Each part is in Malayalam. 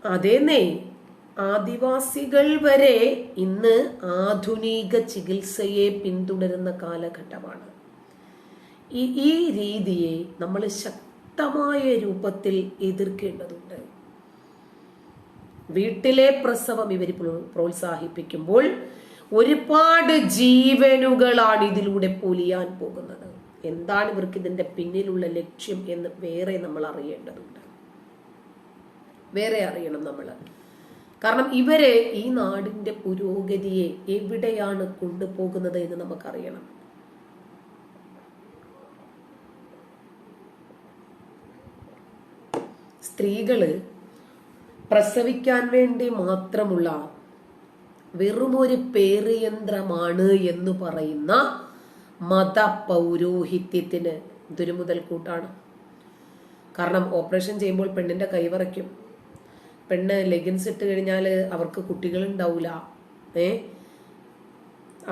അതേന്നേ, ആദിവാസികൾ വരെ ഇന്ന് ആധുനിക ചികിത്സയെ പിന്തുടരുന്ന കാലഘട്ടമാണ്. ഈ രീതിയെ നമ്മൾ ശക്തമായ രൂപത്തിൽ എതിർക്കേണ്ടതുണ്ട്. വീട്ടിലെ പ്രസവം ഇവർ പ്രോത്സാഹിപ്പിക്കുമ്പോൾ ഒരുപാട് ജീവനുകളാണ് ഇതിലൂടെ പൊലിയാൻ പോകുന്നത്. എന്താണ് ഇവർക്ക് ഇതിന്റെ പിന്നിലുള്ള ലക്ഷ്യം എന്ന് വേറെ നമ്മൾ അറിയേണ്ടതുണ്ട്. വേറെ അറിയണം നമ്മൾ. കാരണം ഇവര് ഈ നാടിന്റെ പുരോഗതിയെ എവിടെയാണ് കൊണ്ടുപോകുന്നത് എന്ന് നമുക്കറിയണം. സ്ത്രീകള് പ്രസവിക്കാൻ വേണ്ടി മാത്രമുള്ള വെറുമൊരു പേറുയന്ത്രമാണ് എന്ന് പറയുന്ന മത പൗരോഹിത്യത്തിന് ഇതൊരു മുതൽക്കൂട്ടാണ്. കാരണം ഓപ്പറേഷൻ ചെയ്യുമ്പോൾ പെണ്ണിന്റെ കൈവറയ്ക്കും. പെണ്ണ് ലെഗിൻസ് ഇട്ട് കഴിഞ്ഞാൽ അവർക്ക് കുട്ടികളുണ്ടാവില്ല,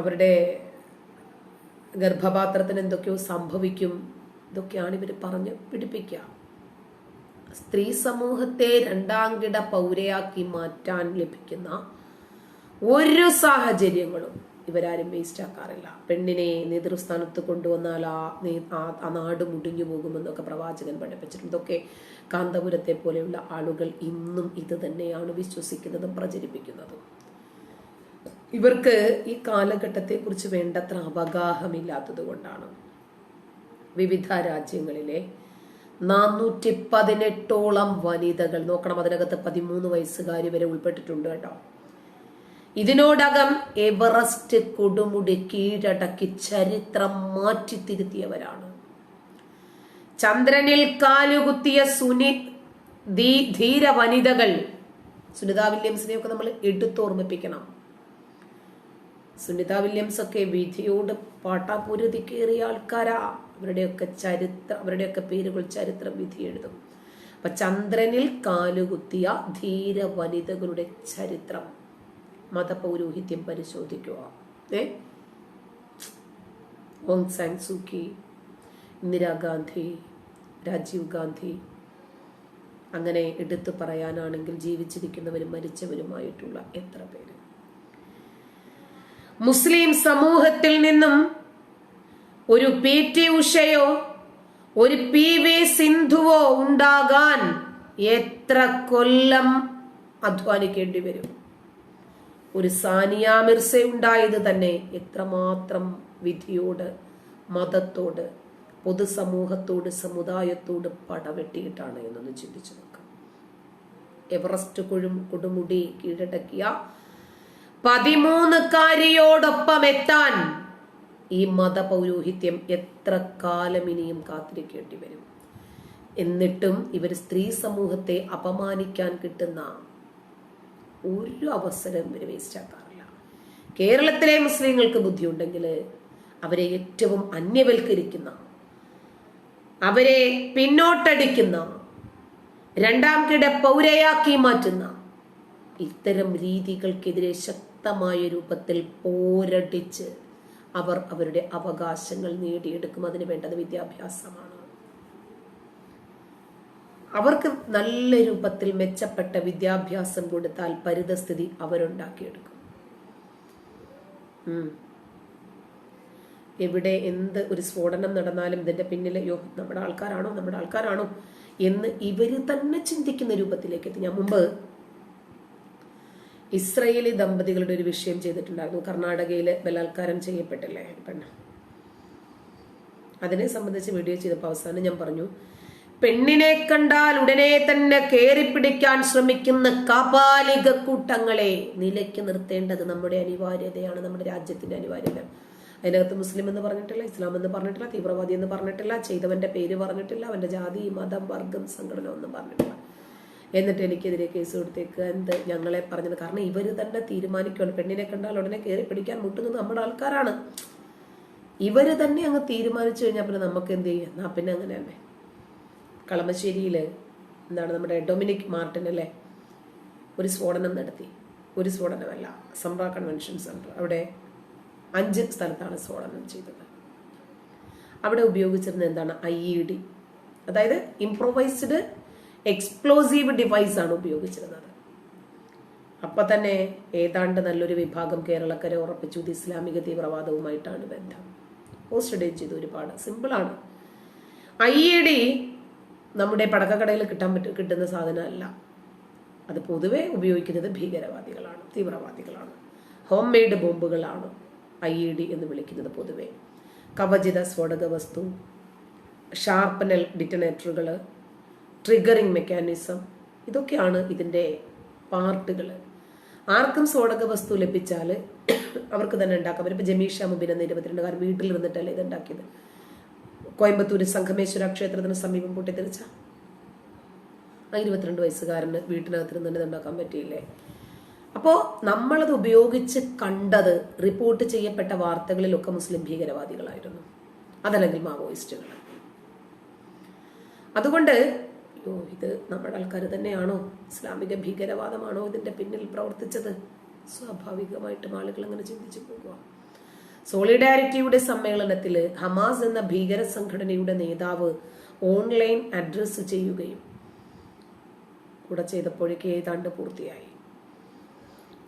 അവരുടെ ഗർഭപാത്രത്തിന് എന്തൊക്കെയോ സംഭവിക്കും. ഇതൊക്കെയാണ് ഇവർ പറഞ്ഞ് പിടിപ്പിക്കുക. സ്ത്രീ സമൂഹത്തെ രണ്ടാംകിട പൗരയാക്കി മാറ്റാൻ ലഭിക്കുന്ന ഒരു സാഹചര്യങ്ങളും ഇവരാരും വേസ്റ്റ് ആക്കാറില്ല. പെണ്ണിനെ നേതൃസ്ഥാനത്ത് കൊണ്ടുവന്നാൽ ആ നാട് മുടിഞ്ഞു പോകുമെന്നൊക്കെ പ്രവാചകൻ പഠിപ്പിച്ചിട്ടുണ്ട്. ഇതൊക്കെ കാന്തപുരത്തെ പോലെയുള്ള ആളുകൾ ഇന്നും ഇത് തന്നെയാണ് വിശ്വസിക്കുന്നതും പ്രചരിപ്പിക്കുന്നതും. ഇവർക്ക് ഈ കാലഘട്ടത്തെ കുറിച്ച് വേണ്ടത്ര അവഗാഹമില്ലാത്തത് കൊണ്ടാണ് വിവിധ രാജ്യങ്ങളിലെ 418ഓളം വനിതകൾ, നോക്കണം, അതിനകത്ത് 13 വയസ്സുകാരി വരെ ഉൾപ്പെട്ടിട്ടുണ്ട് കേട്ടോ. ഇതിനോടകം എവറസ്റ്റ് കൊടുമുടി കീഴടക്കി ചരിത്രം മാറ്റിത്തിരുത്തിയവരാണ്. ചന്ദ്രനിൽ കാലുകുത്തിയ ധീര വനിതകൾ. സുനിത വില്യംസിനെയൊക്കെ നമ്മൾ എടുത്തോർമ്മിപ്പിക്കണം. സുനിത വില്യംസ് ഒക്കെ വിധിയോട് പാട്ടാപൂരതി കയറിയ ആൾക്കാരാ. അവരുടെയൊക്കെ പേരുകൾ ചരിത്രം വിധി എഴുതും. അപ്പൊ ചന്ദ്രനിൽ കാലുകുത്തിയ ധീര വനിതകളുടെ ചരിത്രം, മതപൗരോഹിത്യം പരിശോധിക്കുക. ഓങ് സാങ് സൂക്കി, ഇന്ദിരാഗാന്ധി, രാജീവ് ഗാന്ധി, അങ്ങനെ എടുത്തു പറയാനാണെങ്കിൽ ജീവിച്ചിരിക്കുന്നവരും മരിച്ചവരുമായിട്ടുള്ള എത്ര പേര്. മുസ്ലിം സമൂഹത്തിൽ നിന്നും ഒരു PT ഉഷയോ ഒരു PV സിന്ധുവോ ഉണ്ടാകാൻ എത്ര കൊല്ലം അധ്വാനിക്കേണ്ടി വരും. ഒരു സാനിയ മിർസ ഉണ്ടായത് തന്നെ എത്രമാത്രം വിധിയോട്, മതത്തോട്, പൊതുസമൂഹത്തോട്, സമുദായത്തോട് പടവെട്ടിയിട്ടാണ് എന്നൊന്ന് ചിന്തിച്ചു നോക്കാം. എവറസ്റ്റ് കൊടുമുടി കീഴടക്കിയ 13കാരിയോടൊപ്പം എത്താൻ ഈ മതപൗരോഹിത്യം എത്ര കാലം ഇനിയും കാത്തിരിക്കേണ്ടി വരും. എന്നിട്ടും ഇവർ സ്ത്രീ സമൂഹത്തെ അപമാനിക്കാൻ കിട്ടുന്ന ഒരു അവസരം ഇവർ വേസ്റ്റ് ആക്കാറില്ല. കേരളത്തിലെ മുസ്ലിങ്ങൾക്ക് ബുദ്ധിയുണ്ടെങ്കിൽ അവരെ ഏറ്റവും അന്യവൽക്കരിക്കുന്ന, അവരെ പിന്നോട്ടടിക്കുന്ന, രണ്ടാം കിട പൗരയാക്കി മാറ്റുന്ന ഇത്തരം രീതികൾക്കെതിരെ ശക്തമായ രൂപത്തിൽ പോരടിച്ച് അവർ അവരുടെ അവകാശങ്ങൾ നേടിയെടുക്കും. അതിന് വേണ്ടത് വിദ്യാഭ്യാസമാണ്. അവർക്ക് നല്ല രൂപത്തിൽ മെച്ചപ്പെട്ട വിദ്യാഭ്യാസം കൊടുത്താൽ പരിതസ്ഥിതി അവരുണ്ടാക്കിയെടുക്കും. എവിടെ എന്ത് ഒരു സ്ഫോടനം നടന്നാലും ഇതിന്റെ പിന്നിൽ നമ്മുടെ ആൾക്കാരാണോ എന്ന് ഇവര് തന്നെ ചിന്തിക്കുന്ന രൂപത്തിലേക്ക് എത്തി. ഞാൻ മുമ്പ് ഇസ്രയേലി ദമ്പതികളുടെ ഒരു വിഷയം ചെയ്തിട്ടുണ്ടായിരുന്നു. കർണാടകയില് ബലാത്കാരം ചെയ്യപ്പെട്ടില്ലേ പെണ്ണ്. അതിനെ സംബന്ധിച്ച് വീഡിയോ ചെയ്തപ്പോൾ അവസാനം ഞാൻ പറഞ്ഞു, പെണ്ണിനെ കണ്ടാൽ ഉടനെ തന്നെ കയറിപ്പിടിക്കാൻ ശ്രമിക്കുന്ന കാപാലിക കൂട്ടങ്ങളെ നിലയ്ക്ക് നിർത്തേണ്ടത് നമ്മുടെ അനിവാര്യതയാണ്, നമ്മുടെ രാജ്യത്തിന്റെ അനിവാര്യത. അതിനകത്ത് മുസ്ലിം എന്ന് പറഞ്ഞിട്ടില്ല, ഇസ്ലാം എന്ന് പറഞ്ഞിട്ടില്ല, തീവ്രവാദി എന്ന് പറഞ്ഞിട്ടില്ല, ചെയ്തവന്റെ പേര് പറഞ്ഞിട്ടില്ല, അവന്റെ ജാതി, മതം, വർഗം, സംഘടന ഒന്നും പറഞ്ഞിട്ടില്ല. എന്നിട്ട് എനിക്കെതിരെ കേസ് കൊടുത്തേക്ക് എന്ത് ഞങ്ങളെ പറഞ്ഞത്. കാരണം ഇവര് തന്നെ തീരുമാനിക്കുകയാണ്. പെണ്ണിനെ കണ്ടാൽ ഉടനെ കയറി പിടിക്കാൻ മുട്ടുന്നത് നമ്മുടെ ആൾക്കാരാണ്. ഇവര് തന്നെ അങ്ങ് തീരുമാനിച്ചു കഴിഞ്ഞാൽ പിന്നെ നമുക്ക് എന്ത് ചെയ്യാം? എന്നാ പിന്നെ അങ്ങനെ തന്നെ. കളമശ്ശേരിയില് എന്താണ് നമ്മുടെ ഡൊമിനിക് മാർട്ടിൻ അല്ലേ ഒരു സ്ഫോടനം നടത്തി. ഒരു സ്ഫോടനമല്ല, സംറ കൺവെൻഷൻ സെന്റർ, അവിടെ 5 സ്ഥലത്താണ് സ്ഫോടനം ചെയ്തത്. അവിടെ ഉപയോഗിച്ചിരുന്നത് എന്താണ്? IED, അതായത് ഇംപ്രൊവൈസ്ഡ് എക്സ്പ്ലോസീവ് ഡിവൈസ് ആണ് ഉപയോഗിച്ചിരുന്നത്. അപ്പൊ തന്നെ ഏതാണ്ട് നല്ലൊരു വിഭാഗം കേരളക്കരെ ഉറപ്പിച്ചു ഇത് ഇസ്ലാമിക തീവ്രവാദവുമായിട്ടാണ് ബന്ധം. പോസ്റ്റ് ഇടുകയും ചെയ്തു. ഒരുപാട് സിമ്പിളാണ്. IED നമ്മുടെ പടക്കക്കടയിൽ കിട്ടുന്ന സാധനമല്ല. അത് പൊതുവെ ഉപയോഗിക്കുന്നത് ഭീകരവാദികളാണ്, തീവ്രവാദികളാണ്. ഹോം മെയ്ഡ് ബോംബുകളാണ് IED എന്ന് വിളിക്കുന്നത് പൊതുവെ. കവചിത സ്ഫോടക വസ്തു, ഷാർപ്പനൽ ഡിറ്റനേറ്ററുകൾ, ട്രിഗറിംഗ് മെക്കാനിസം, ഇതൊക്കെയാണ് ഇതിൻ്റെ പാർട്ടുകൾ. ആർക്കും സ്ഫോടക വസ്തു ലഭിച്ചാൽ അവർക്ക് തന്നെ ഉണ്ടാക്കാം. ഇപ്പം ജമീഷ മുബിൻ എന്ന 22-കാരൻ വീട്ടിലിരുന്നിട്ടല്ലേ ഇത് ഉണ്ടാക്കിയത്. കോയമ്പത്തൂർ സംഘമേശ്വര ക്ഷേത്രത്തിന് സമീപം പൊട്ടിത്തെറിച്ച ആ 22 വയസ്സുകാരന് വീട്ടിനകത്തിരുന്ന് തന്നെ ഉണ്ടാക്കാൻ പറ്റിയില്ലേ? അപ്പോൾ നമ്മളത് ഉപയോഗിച്ച് കണ്ടത് റിപ്പോർട്ട് ചെയ്യപ്പെട്ട വാർത്തകളിലൊക്കെ മുസ്ലിം ഭീകരവാദികളായിരുന്നു, അതല്ലെങ്കിൽ മാവോയിസ്റ്റുകൾ. അതുകൊണ്ട് ഇത് നമ്മുടെ ആൾക്കാർ തന്നെയാണോ? ഇസ്ലാമിക ഭീകരവാദമാണോ ഇതിന്റെ പിന്നിൽ പ്രവർത്തിച്ചത്? സ്വാഭാവികമായിട്ടും ആളുകൾ അങ്ങനെ ചിന്തിച്ചു പോകുക. സോളിഡാരിറ്റിയുടെ സമ്മേളനത്തിൽ ഹമാസ് എന്ന ഭീകര സംഘടനയുടെ നേതാവ് ഓൺലൈൻ അഡ്രസ് ചെയ്യുകയും കൂടെ ചെയ്തപ്പോഴേക്ക് ഏതാണ്ട് പൂർത്തിയായി.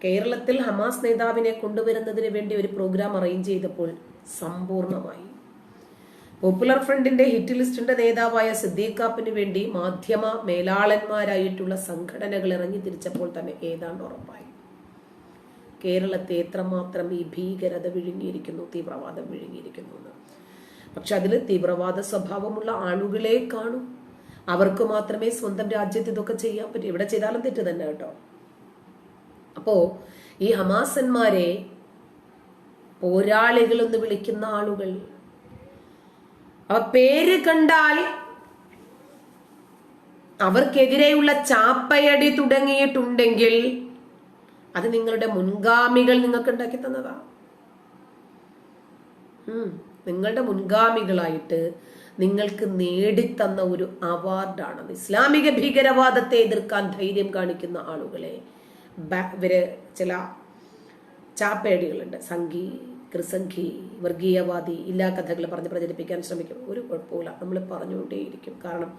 കേരളത്തിൽ ഹമാസ് നേതാവിനെ കൊണ്ടുവരുന്നതിന് വേണ്ടി ഒരു പ്രോഗ്രാം അറേഞ്ച് ചെയ്തപ്പോൾ സമ്പൂർണമായി. പോപ്പുലർ ഫ്രണ്ടിന്റെ ഹിറ്റ് ലിസ്റ്റിന്റെ നേതാവായ സിദ്ദീഖാപ്പിന് വേണ്ടി മാധ്യമ മേലാളന്മാരായിട്ടുള്ള സംഘടനകൾ ഇറങ്ങി തിരിച്ചപ്പോൾ തന്നെ ഏതാണ്ട് ഉറപ്പായി കേരളത്തെ എത്രമാത്രം ഈ ഭീകരത വിഴുങ്ങിയിരിക്കുന്നു, തീവ്രവാദം വിഴുങ്ങിയിരിക്കുന്നു എന്ന്. പക്ഷെ അതിൽ തീവ്രവാദ സ്വഭാവമുള്ള ആളുകളെ കാണും. അവർക്ക് മാത്രമേ സ്വന്തം രാജ്യത്ത് ഇതൊക്കെ ചെയ്യാൻ പറ്റൂ. ഇവിടെ ചെയ്താലും തെറ്റ് തന്നെ കേട്ടോ. അപ്പോ ഈ ഹമാസന്മാരെ പോരാളികൾ എന്ന് വിളിക്കുന്ന ആളുകൾ, അവ പേര് കണ്ടാൽ അവർക്കെതിരെയുള്ള ചാപ്പയടി തുടങ്ങിയിട്ടുണ്ടെങ്കിൽ അത് നിങ്ങളുടെ മുൻഗാമികൾ നിങ്ങൾക്ക് ഉണ്ടാക്കി തന്നതാ. നിങ്ങളുടെ മുൻഗാമികളായിട്ട് നിങ്ങൾക്ക് നേടിത്തന്ന ഒരു അവാർഡാണത്. ഇസ്ലാമിക ഭീകരവാദത്തെ എതിർക്കാൻ ധൈര്യം കാണിക്കുന്ന ആളുകളെ ഇവര് ചില ചാപ്പേടികളുണ്ട്, സംഘി, കൃസംഘി, വർഗീയവാദി, ഇല്ലാ കഥകൾ പറഞ്ഞ് പ്രചരിപ്പിക്കാൻ ശ്രമിക്കും. ഒരു കുഴപ്പമില്ല, നമ്മൾ പറഞ്ഞുകൊണ്ടേയിരിക്കും. കാരണം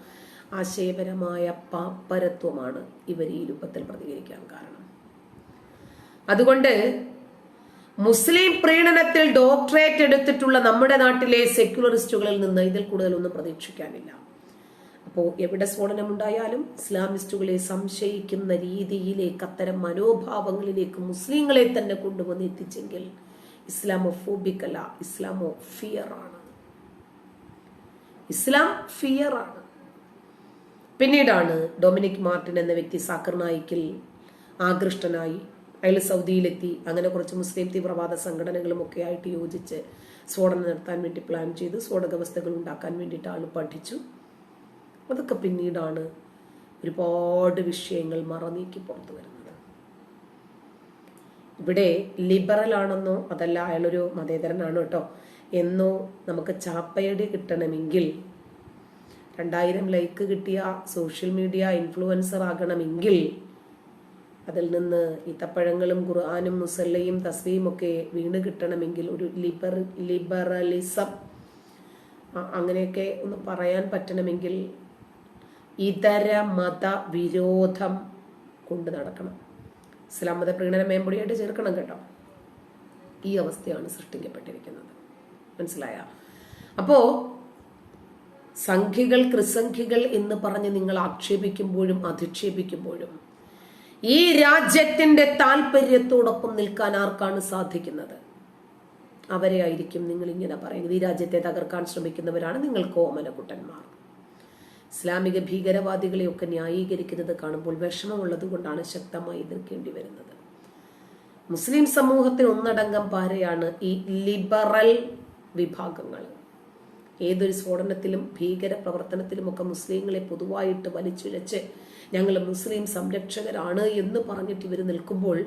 ആശയപരമായ പാപ്പരത്വമാണ് ഇവർ ഈ രൂപത്തിൽ പ്രതികരിക്കാൻ കാരണം. അതുകൊണ്ട് മുസ്ലിം പ്രീണനത്തിൽ ഡോക്ടറേറ്റ് എടുത്തിട്ടുള്ള നമ്മുടെ നാട്ടിലെ സെക്യുലറിസ്റ്റുകളിൽ നിന്ന് ഇതിൽ കൂടുതലൊന്നും പ്രതീക്ഷിക്കാനില്ല. അപ്പോൾ എവിടെ സ്ഫോടനമുണ്ടായാലും ഇസ്ലാമിസ്റ്റുകളെ സംശയിക്കുന്ന രീതിയിലേക്ക്, അത്തരം മനോഭാവങ്ങളിലേക്ക് മുസ്ലിങ്ങളെ തന്നെ കൊണ്ടുവന്ന് എത്തിച്ചെങ്കിൽ ഇസ്ലാമോഫോബിക് അല്ല, ഇസ്ലാമോ ഫിയർ ആണ്. ഇസ്ലാം ഫിയർ ആണ്. പിന്നീടാണ് ഡൊമിനിക് മാർട്ടിൻ എന്ന വ്യക്തി സാക്കിർ നായിക്കിൽ ആകൃഷ്ടനായി അയാൾ സൗദിയിലെത്തി. അങ്ങനെ കുറച്ച് മുസ്ലിം തീവ്രവാദ സംഘടനകളും ഒക്കെ ആയിട്ട് യോജിച്ച് സ്ഫോടനം നടത്താൻ വേണ്ടി പ്ലാൻ ചെയ്തു. സ്ഫോടക വസ്തുക്കൾ ഉണ്ടാക്കാൻ വേണ്ടിയിട്ട് ആൾ പഠിച്ചു. അതൊക്കെ പിന്നീടാണ് ഒരുപാട് വിഷയങ്ങൾ മറനീക്കി പുറത്തു വരുന്നത്. ഇവിടെ ലിബറൽ ആണെന്നോ അതല്ല അയാളൊരു മതേതരനാണ് കേട്ടോ എന്നോ നമുക്ക് ചാപ്പയടി കിട്ടണമെങ്കിൽ, 2000 ലൈക്ക് കിട്ടിയ സോഷ്യൽ മീഡിയ ഇൻഫ്ലുവൻസർ ആകണമെങ്കിൽ, അതിൽ നിന്ന് ഈത്തപ്പഴങ്ങളും ഖുർആനും മുസല്ലയും തസ്ബീയും ഒക്കെ വീണ് കിട്ടണമെങ്കിൽ, ഒരു ലിബറലിസം അങ്ങനെയൊക്കെ ഒന്ന് പറയാൻ പറ്റണമെങ്കിൽ ഇതര മത വിരോധം കൊണ്ട് നടക്കണം. ഇസ്ലാം മത പ്രീണന മേമ്പൊടിയായിട്ട് ചേർക്കണം കേട്ടോ. ഈ അവസ്ഥയാണ് സൃഷ്ടിക്കപ്പെട്ടിരിക്കുന്നത്. മനസ്സിലായ? അപ്പോ സംഘികൾ, കൃസംഘികൾ എന്ന് പറഞ്ഞ് നിങ്ങൾ ആക്ഷേപിക്കുമ്പോഴും അധിക്ഷേപിക്കുമ്പോഴും ഈ രാജ്യത്തിന്റെ താല്പര്യത്തോടൊപ്പം നിൽക്കാൻ ആർക്കാണ് സാധിക്കുന്നത്? അവരെ ആയിരിക്കും നിങ്ങൾ ഇങ്ങനെ പറയുന്നത്. ഈ രാജ്യത്തെ തകർക്കാൻ ശ്രമിക്കുന്നവരാണ് നിങ്ങൾ കോമനക്കുട്ടന്മാർ. ഇസ്ലാമിക ഭീകരവാദികളെയൊക്കെ ന്യായീകരിക്കുന്നത് കാണുമ്പോൾ വിഷമമുള്ളത് കൊണ്ടാണ് ശക്തമായി എതിർക്കേണ്ടി വരുന്നത്. മുസ്ലിം സമൂഹത്തിന് ഒന്നടങ്കം പാരയാണ് ഈ ലിബറൽ വിഭാഗങ്ങൾ. ഏതൊരു സ്ഫോടനത്തിലും ഭീകര പ്രവർത്തനത്തിലുമൊക്കെ മുസ്ലിങ്ങളെ പൊതുവായിട്ട് വലിച്ചുഴച്ച് ഞങ്ങൾ മുസ്ലിം സംരക്ഷകരാണ് എന്ന് പറഞ്ഞിട്ട് ഇവർ നിൽക്കുമ്പോൾ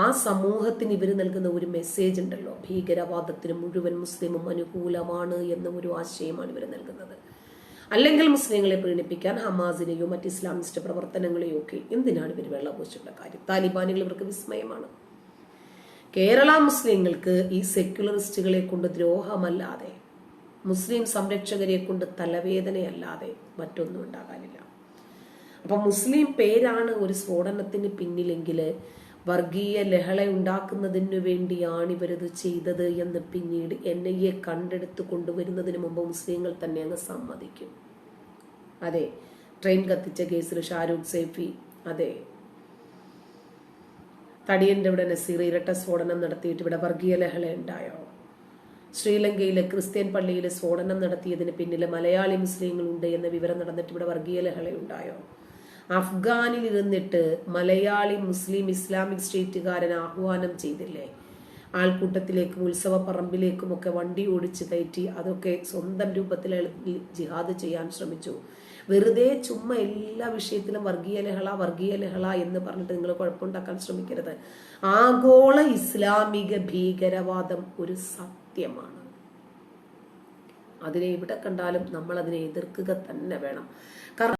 ആ സമൂഹത്തിന് ഇവർ നൽകുന്ന ഒരു മെസ്സേജ് ഉണ്ടല്ലോ, ഭീകരവാദത്തിന് മുഴുവൻ മുസ്ലിമും അനുകൂലമാണ് എന്ന ഒരു ആശയമാണ് ഇവർ നൽകുന്നത്. അല്ലെങ്കിൽ മുസ്ലിങ്ങളെ പ്രീണിപ്പിക്കാൻ ഹമാസിനെയോ മറ്റ് ഇസ്ലാമിസ്റ്റ് പ്രവർത്തനങ്ങളെയോ ഒക്കെ എന്തിനാണ് ഇവർ വെള്ളപൂശേണ്ട കാര്യം? താലിബാനുകൾ ഇവർക്ക് വിസ്മയമാണ്. കേരള മുസ്ലിങ്ങൾക്ക് ഈ സെക്യുലറിസ്റ്റുകളെ കൊണ്ട് ദ്രോഹമല്ലാതെ, മുസ്ലിം സംരക്ഷകരെ കൊണ്ട് തലവേദനയല്ലാതെ മറ്റൊന്നും ഉണ്ടാകാനില്ല. അപ്പൊ മുസ്ലിം പേരാണ് ഒരു സ്ഫോടനത്തിന് പിന്നിലെങ്കിൽ വർഗീയ ലഹള ഉണ്ടാക്കുന്നതിനു വേണ്ടിയാണ് ഇവരത് ചെയ്തത് എന്ന് പിന്നീട് NIA കണ്ടെടുത്ത് കൊണ്ടുവരുന്നതിന് മുമ്പ് മുസ്ലിങ്ങൾ തന്നെ അങ്ങ് സമ്മതിക്കും. അതെ, ട്രെയിൻ കത്തിച്ച കേസിൽ ഷാരൂഖ് സൈഫി, അതെ, തടിയന്റെ ഇവിടെ നസീർ ഇരട്ട സ്ഫോടനം നടത്തിയിട്ട് ഇവിടെ വർഗീയ ലഹള ഉണ്ടായോ? ശ്രീലങ്കയിലെ ക്രിസ്ത്യൻ പള്ളിയിൽ സ്ഫോടനം നടത്തിയതിന് പിന്നിൽ മലയാളി മുസ്ലിങ്ങളുണ്ട് എന്ന വിവരം നടന്നിട്ട് ഇവിടെ വർഗീയ ലഹള ഉണ്ടായോ? അഫ്ഗാനിൽ ഇരുന്നിട്ട് മലയാളി മുസ്ലിം ഇസ്ലാമിക് സ്റ്റേറ്റുകാരൻ ആഹ്വാനം ചെയ്തില്ലേ? ആൾക്കൂട്ടത്തിലേക്കും ഉത്സവ പറമ്പിലേക്കും ഒക്കെ വണ്ടി ഓടിച്ച് കയറ്റി അതൊക്കെ സ്വന്തം രൂപത്തിൽ ജിഹാദ് ചെയ്യാൻ ശ്രമിച്ചു. വെറുതെ ചുമ്മാ എല്ലാ വിഷയത്തിലും വർഗീയ ലഹള എന്ന് പറഞ്ഞിട്ട് നിങ്ങൾ കുഴപ്പമുണ്ടാക്കാൻ ശ്രമിക്കരുത്. ആഗോള ഇസ്ലാമിക ഭീകരവാദം ഒരു സത്യമാണ്. അതിനെ എവിടെ കണ്ടാലും നമ്മൾ അതിനെ എതിർക്കുക തന്നെ വേണം. കാരണം